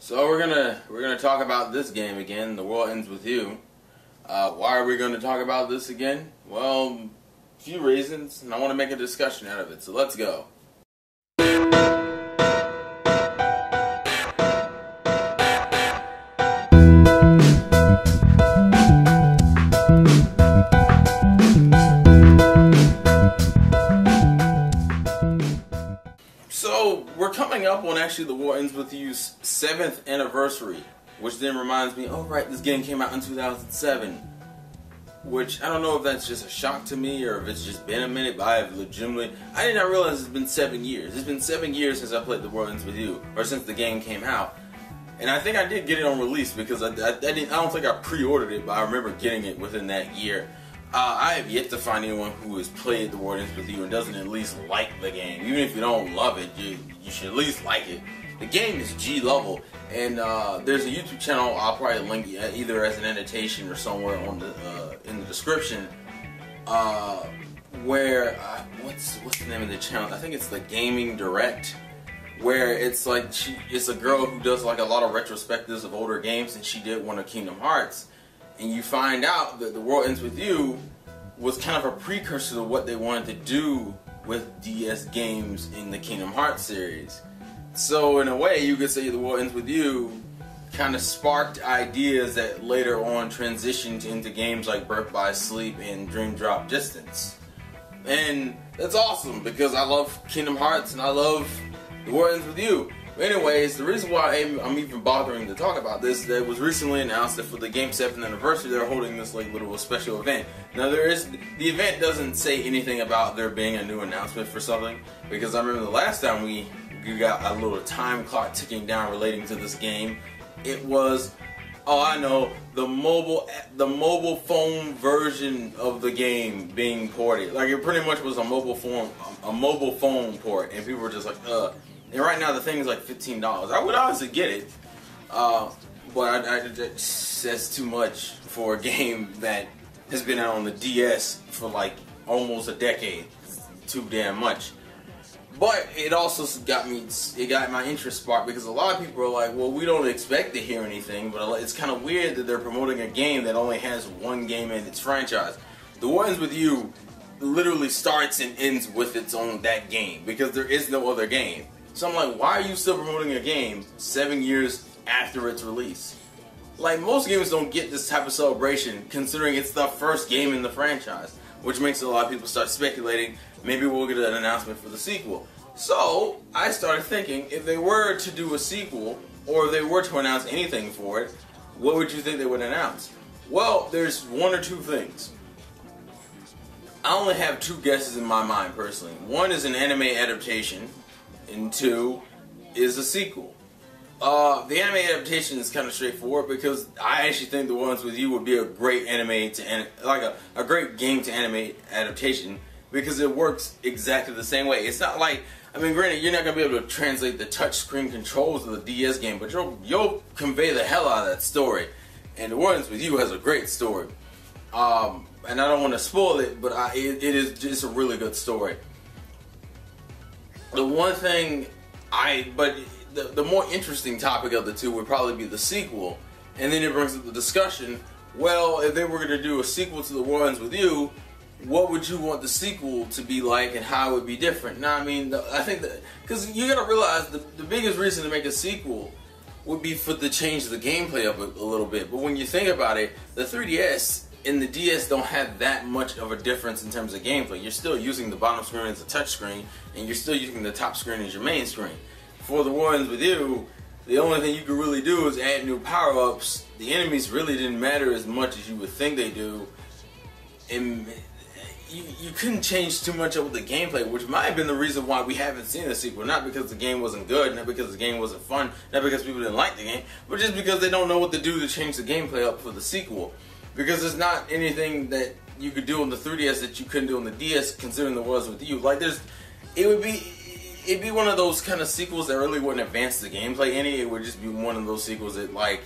So we're gonna talk about this game again. The World Ends With You. Why are we gonna talk about this again? Well, a few reasons, and I want to make a discussion out of it. So let's go. So we're coming up on actually the War Ends With You's 7th anniversary, which then reminds me, oh right, this game came out in 2007. Which, I don't know if that's just a shock to me or if it's just been a minute, but I did not realize it's been 7 years. It's been 7 years since I played The World Ends With You, or since the game came out. And I think I did get it on release because I don't think I pre-ordered it, but I remember getting it within that year. I have yet to find anyone who has played The World Ends With You and doesn't at least like the game. Even if you don't love it, you should at least like it. The game is G level, and there's a YouTube channel I'll probably link either as an annotation or somewhere on the in the description. Where what's the name of the channel? I think it's the Gaming Direct, where it's like it's a girl who does like a lot of retrospectives of older games, and she did one of Kingdom Hearts. And you find out that The World Ends With You was kind of a precursor to what they wanted to do with DS games in the Kingdom Hearts series. So in a way, you could say The World Ends With You kind of sparked ideas that later on transitioned into games like Birth by Sleep and Dream Drop Distance. And that's awesome because I love Kingdom Hearts and I love The World Ends With You. Anyways, the reason why I'm even bothering to talk about this is that it was recently announced that for the game's 7th anniversary, they're holding this like little special event. Now the event doesn't say anything about there being a new announcement for something, because I remember the last time we got a little time clock ticking down relating to this game. It was, oh I know, the mobile phone version of the game being ported. Like it pretty much was a mobile phone port, and people were just like, ugh. And right now the thing is like $15. I would honestly get it, but that's too much for a game that has been out on the DS for like almost a decade. It's too damn much. But it also got my interest sparked because a lot of people are like, well, we don't expect to hear anything, but it's kind of weird that they're promoting a game that only has one game in its franchise. The War Ends With You literally starts and ends with that game because there is no other game. So I'm like, why are you still promoting a game 7 years after its release? Like, most games don't get this type of celebration considering it's the first game in the franchise, which makes a lot of people start speculating maybe we'll get an announcement for the sequel. So I started thinking, if they were to do a sequel, or if they were to announce anything for it, what would you think they would announce? Well, there's one or two things. I only have two guesses in my mind personally. One is an anime adaptation, and two is a sequel. The anime adaptation is kind of straightforward because I actually think The World Ends With You would be a great a great game to anime adaptation because it works exactly the same way. It's not like, I mean, granted, you're not gonna be able to translate the touchscreen controls of the DS game, but you'll convey the hell out of that story. And The World Ends With You has a great story. And I don't want to spoil it, but it is just a really good story. The one thing the more interesting topic of the two would probably be the sequel, and then it brings up the discussion, well, if they were going to do a sequel to The World Ends With You, what would you want the sequel to be like and how it would be different? Now, I mean, I think that, because you got to realize the biggest reason to make a sequel would be to change the gameplay up a little bit, but when you think about it, the 3DS and the DS don't have that much of a difference in terms of gameplay. You're still using the bottom screen as a touch screen, and you're still using the top screen as your main screen. For The World Ends With You, the only thing you could really do is add new power-ups. The enemies really didn't matter as much as you would think they do. And you couldn't change too much of the gameplay, which might have been the reason why we haven't seen the sequel. Not because the game wasn't good, not because the game wasn't fun, not because people didn't like the game, but just because they don't know what to do to change the gameplay up for the sequel. Because there's not anything that you could do on the 3DS that you couldn't do on the DS, considering The World Ends With You. Like, it'd be one of those kind of sequels that really wouldn't advance the gameplay any. It would just be one of those sequels that, like,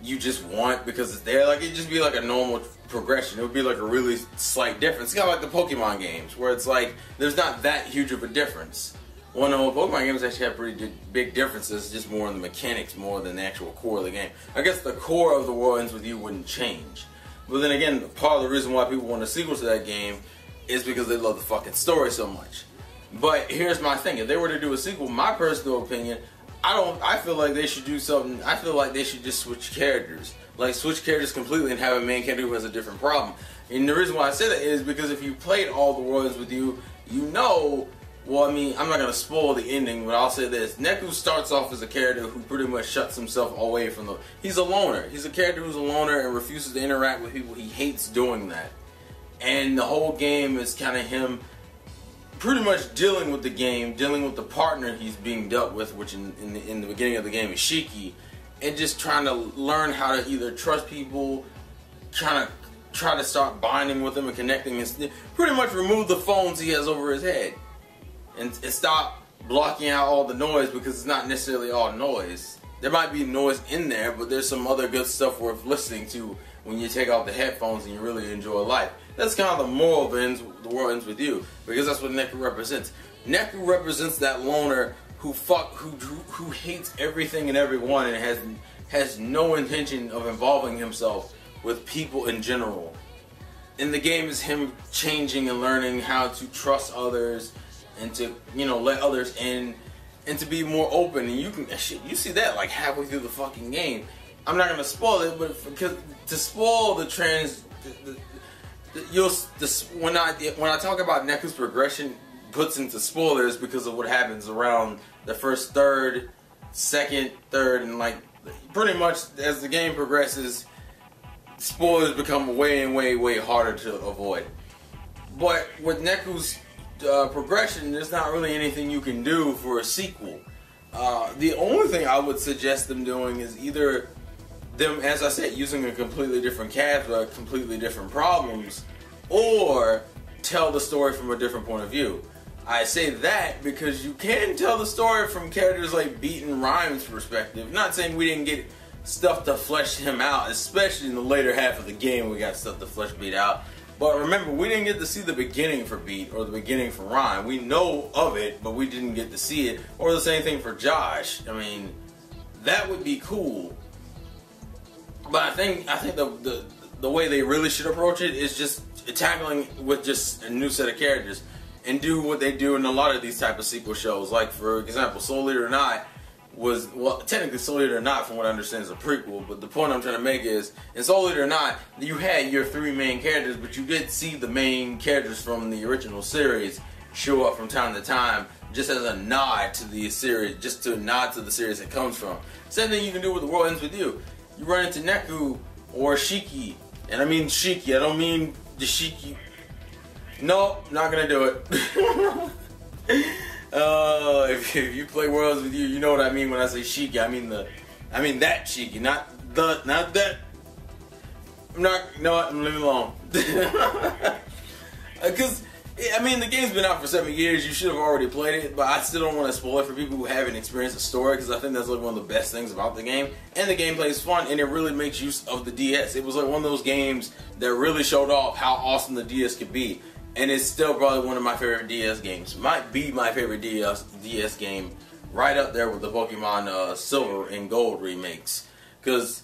you just want because it's there. Like, it'd just be like a normal progression. It would be like a really slight difference. It's kind of like the Pokemon games, where it's like, there's not that huge of a difference. Well, no, Pokemon games actually have pretty big differences, just more in the mechanics more than the actual core of the game. I guess the core of The World Ends With You wouldn't change. But then again, part of the reason why people want a sequel to that game is because they love the fucking story so much. But here's my thing, if they were to do a sequel, my personal opinion, I feel like they should do something, I feel like they should just switch characters. Like, switch characters completely and have a main character who has a different problem. And the reason why I say that is because if you played all The World Ends With You, you know, well, I mean, I'm not going to spoil the ending, but I'll say this. Neku starts off as a character who pretty much shuts himself away from the... He's a loner. He's a character who's a loner and refuses to interact with people. He hates doing that. And the whole game is kind of him pretty much dealing with the game, dealing with the partner he's being dealt with, which in the beginning of the game is Shiki, and just trying to learn how to either trust people, try to start bonding with them and connecting, and pretty much remove the phones he has over his head. And stop blocking out all the noise, because it's not necessarily all noise. There might be noise in there, but there's some other good stuff worth listening to when you take off the headphones and you really enjoy life. That's kind of the moral of The World Ends With You, because that's what Neku represents. Neku represents that loner who hates everything and everyone and has no intention of involving himself with people in general. And the game is him changing and learning how to trust others, and to, you know, let others in, and to be more open. And you see that like halfway through the fucking game. I'm not gonna spoil it, but because to spoil the when I talk about Neku's progression puts into spoilers because of what happens around the first third, second, third, and like pretty much as the game progresses, spoilers become way harder to avoid. But with Neku's progression, there's not really anything you can do for a sequel. The only thing I would suggest them doing is either them, as I said, using a completely different cast with completely different problems, or tell the story from a different point of view. I say that because you can tell the story from characters like Beat and Rhyme's perspective. Not saying we didn't get stuff to flesh him out, especially in the later half of the game we got stuff to flesh Beat out. But remember, we didn't get to see the beginning for Beat or the beginning for Rhyme. We know of it, but we didn't get to see it. Or the same thing for Josh. I mean, that would be cool. But I think the way they really should approach it is just tackling with just a new set of characters, and do what they do in a lot of these type of sequel shows. Like, for example, Soul Eater or Not was, well, technically Soul Eater or Not, from what I understand, is a prequel, but the point I'm trying to make is, in Soul Eater or Not, you had your three main characters, but you did see the main characters from the original series show up from time to time, just as a nod to the series, just to nod to the series it comes from. Same thing you can do with The World Ends With You. You run into Neku or Shiki, and I mean Shiki, I don't mean the Shiki. No, not gonna do it. If you play Worlds With You, you know what I mean when I say Shiki. I mean that Shiki, not that. I'm leaving it alone. Because I mean, the game's been out for 7 years. You should have already played it, but I still don't want to spoil it for people who haven't experienced the story, because I think that's like one of the best things about the game. And the gameplay is fun, and it really makes use of the DS. It was like one of those games that really showed off how awesome the DS could be. And it's still probably one of my favorite DS games. Might be my favorite DS game, right up there with the Pokemon Silver and Gold remakes. Because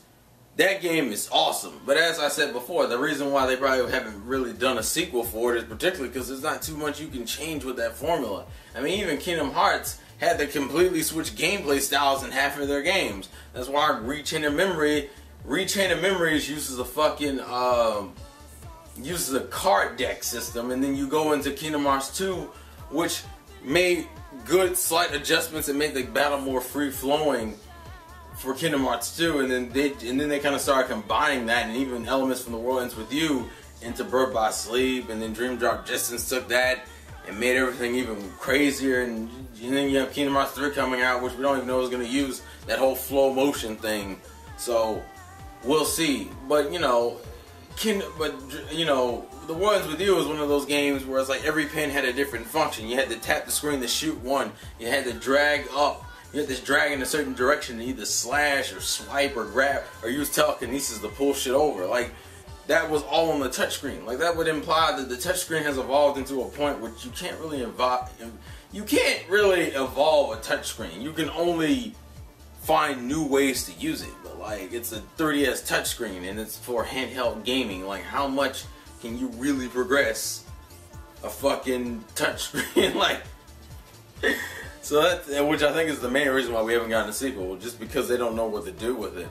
that game is awesome. But as I said before, the reason why they probably haven't really done a sequel for it is particularly because there's not too much you can change with that formula. I mean, even Kingdom Hearts had to completely switch gameplay styles in half of their games. That's why Rechain of Memories uses a fucking uses a card deck system, and then you go into Kingdom Hearts 2, which made good slight adjustments and made the battle more free flowing for Kingdom Hearts 2, and then they kind of started combining that and even elements from The World Ends With You into Birth by Sleep, and then Dream Drop Distance took that and made everything even crazier, and then you have Kingdom Hearts 3 coming out, which we don't even know is going to use that whole flow motion thing. So we'll see. But you know, The World Ends With You is one of those games where it's like every pin had a different function. You had to tap the screen to shoot one. You had to drag up. You had to drag in a certain direction to either slash or swipe or grab or use telekinesis to pull shit over. Like, that was all on the touchscreen. Like, that would imply that the touchscreen has evolved into a point which you can't really evolve a touchscreen. You can only find new ways to use it. But like, it's a 3DS touchscreen and it's for handheld gaming. Like, how much can you really progress a fucking touchscreen? Like, so that, which I think is the main reason why we haven't gotten a sequel, just because they don't know what to do with it.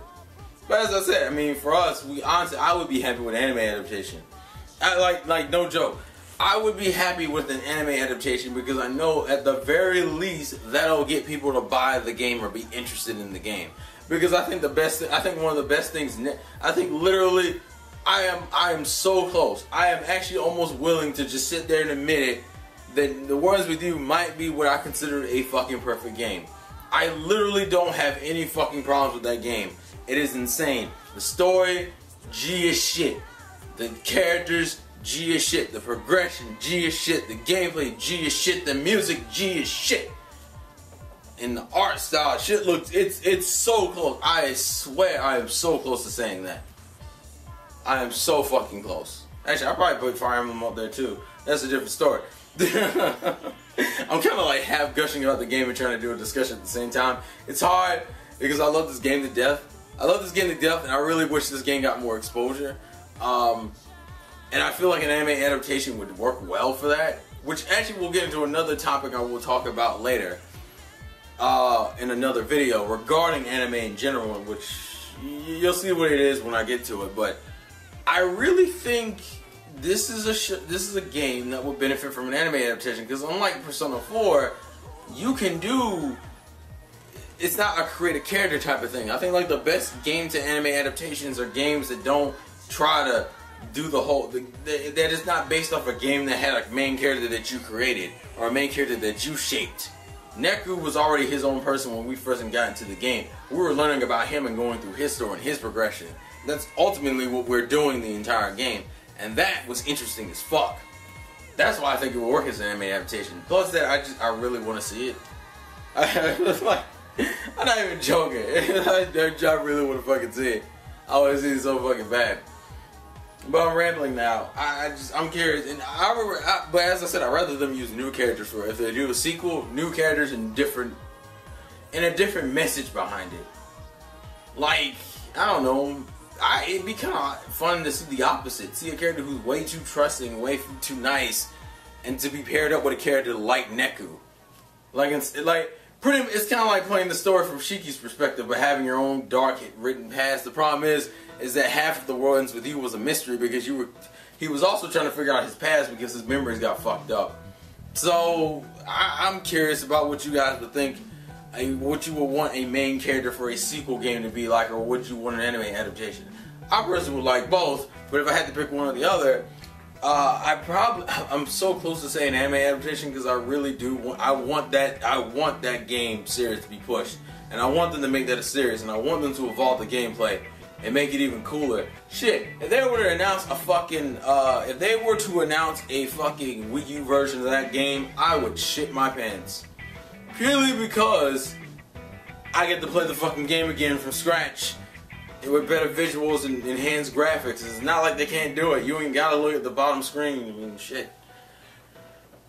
But as I said, I mean, for us, honestly, I would be happy with an anime adaptation. Like no joke, I would be happy with an anime adaptation because I know at the very least that'll get people to buy the game or be interested in the game. Because I think one of the best things, I think literally, I am so close. I am actually almost willing to just sit there and admit it, that The Words With You might be what I consider a fucking perfect game. I literally don't have any fucking problems with that game. It is insane. The story, G as shit. The characters, G as shit. The progression, G as shit. The gameplay, G as shit. The music, G as shit. And the art style, shit looks, it's so close. I swear I am so close to saying that. I am so fucking close. Actually, I'll probably put Fire Emblem up there too. That's a different story. I'm kind of like half gushing about the game and trying to do a discussion at the same time. It's hard because I love this game to death. And I really wish this game got more exposure. And I feel like an anime adaptation would work well for that. Which actually we'll get into another topic I will talk about later in another video regarding anime in general, which you'll see what it is when I get to it. But I really think this is a game that would benefit from an anime adaptation, because unlike Persona 4, you can do, it's not a create a character type of thing. I think like the best game to anime adaptations are games that don't try to do the whole, that is not based off a game that had a main character that you created or a main character that you shaped. Neku was already his own person when we first got into the game. We were learning about him and going through his story and his progression. That's ultimately what we're doing the entire game. And that was interesting as fuck. That's why I think it would work as an anime adaptation. Plus that I really want to see it. I'm not even joking. I really want to fucking see it. I want to see it so fucking bad. But I'm rambling now. I'm curious, and but as I said, I'd rather them use new characters for it. If they do a sequel, new characters and a different message behind it. Like, I don't know. It'd be kind of fun to see the opposite. See a character who's way too trusting, way too nice, and to be paired up with a character like Neku. It's kind of like playing the story from Shiki's perspective, but having your own dark written past. The problem is that half of The Words With You was a mystery because he was also trying to figure out his past because his memories got fucked up. So I'm curious about what you guys would think. What you would want a main character for a sequel game to be like, or would you want an anime adaptation? I personally would like both, but if I had to pick one or the other, I'm so close to saying anime adaptation because I really do I want that game series to be pushed, and I want them to make that a series, and I want them to evolve the gameplay and make it even cooler. Shit, if they were to announce a fucking Wii U version of that game, I would shit my pants. Purely because I get to play the fucking game again from scratch with better visuals and enhanced graphics. It's not like they can't do it. You ain't gotta look at the bottom screen. I mean, shit.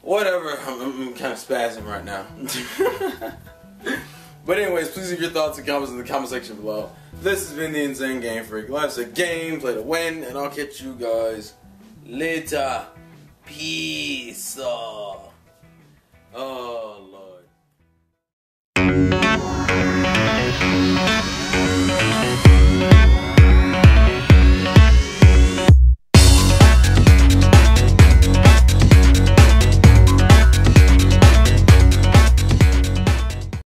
Whatever. I'm kind of spazzing right now. But anyways, please leave your thoughts and comments in the comment section below. This has been the Insane Game Freak. Life's a game, play to win, and I'll catch you guys later. Peace. Oh, Lord.